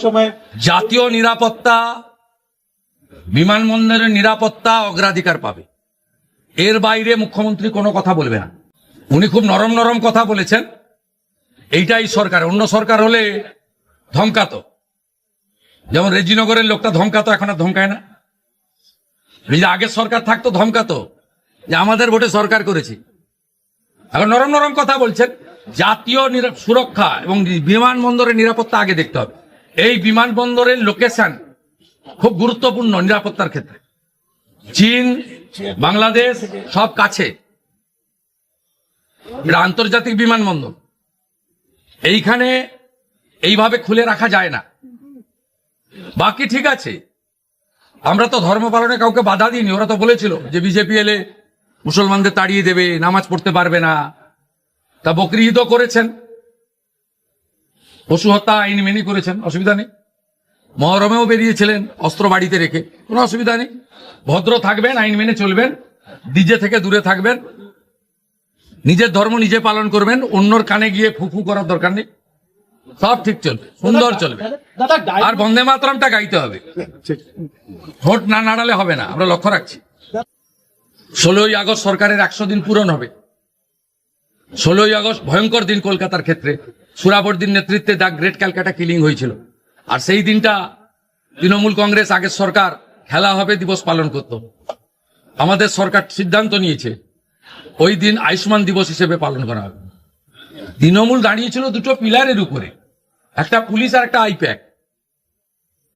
সময় জাতীয় নিরাপত্তা, বিমানবন্দরের নিরাপত্তা অগ্রাধিকার পাবে। এর বাইরে মুখ্যমন্ত্রী কোনো কথা বলবে না। উনি খুব নরম নরম কথা বলেছেন। এইটাই সরকার। অন্য সরকার হলে ধমকাতো, যেমন রেজিনগরের লোকটা ধমকাতো, এখন আর ধমকায় না। যদি আগের সরকার থাকতো ধমকাতো যে আমাদের ভোটে সরকার করেছি। এখন নরম নরম কথা বলছেন। জাতীয় সুরক্ষা এবং বিমানবন্দরের নিরাপত্তা আগে দেখতে হবে। এই বিমানবন্দরের লোকেশন খুব গুরুত্বপূর্ণ নিরাপত্তার ক্ষেত্রে। চীন, বাংলাদেশ সব কাছে। এটা আন্তর্জাতিক বিমানবন্দর, এইখানে এইভাবে খুলে রাখা যায় না। বাকি ঠিক আছে, আমরা তো ধর্ম পালনে কাউকে বাধা দিইনি। ওরা তো বলেছিল যে বিজেপি এলে মুসলমানদের তাড়িয়ে দেবে, নামাজ পড়তে পারবে না। তা বকরি ঈদও করেছেন, পশু হত্যা আইন মেনে করেছেন, অসুবিধা নেই। মহরমেও বেরিয়েছিলেন অস্ত্র বাড়িতে রেখে, কোনো অসুবিধা নেই। ভদ্র থাকবেন, আইন মেনে চলবেন, ডিজে থেকে দূরে থাকবেন, নিজের ধর্ম নিজে পালন করবেন, অন্যর কানে গিয়ে ফুফু করার দরকার নেই। সব ঠিক চলবে, সুন্দর চলবে। আর বন্দে মাতরমটা গাইতে হবে, ভোট না নাড়ালে হবে না। আমরা লক্ষ্য রাখছি 16ই আগস্ট সরকারের 100 দিন পূরণ হবে। 16ই আগস্ট ভয়ঙ্কর দিন কলকাতার ক্ষেত্রে। সুরাবর্দির নেতৃত্বে দ্য গ্রেট ক্যালকাটা কিলিং হয়েছিল। আর সেই দিনটা তৃণমূল কংগ্রেস আগের সরকার খেলা হবে দিবস পালন করত। আমাদের সরকার সিদ্ধান্ত নিয়েছে ওই দিন আয়ুষ্মান দিবস হিসেবে পালন করা হবে। তৃণমূল দাঁড়িয়েছিল দুটো পিলারের উপরে, একটা পুলিশ আর একটা আইপ্যাক।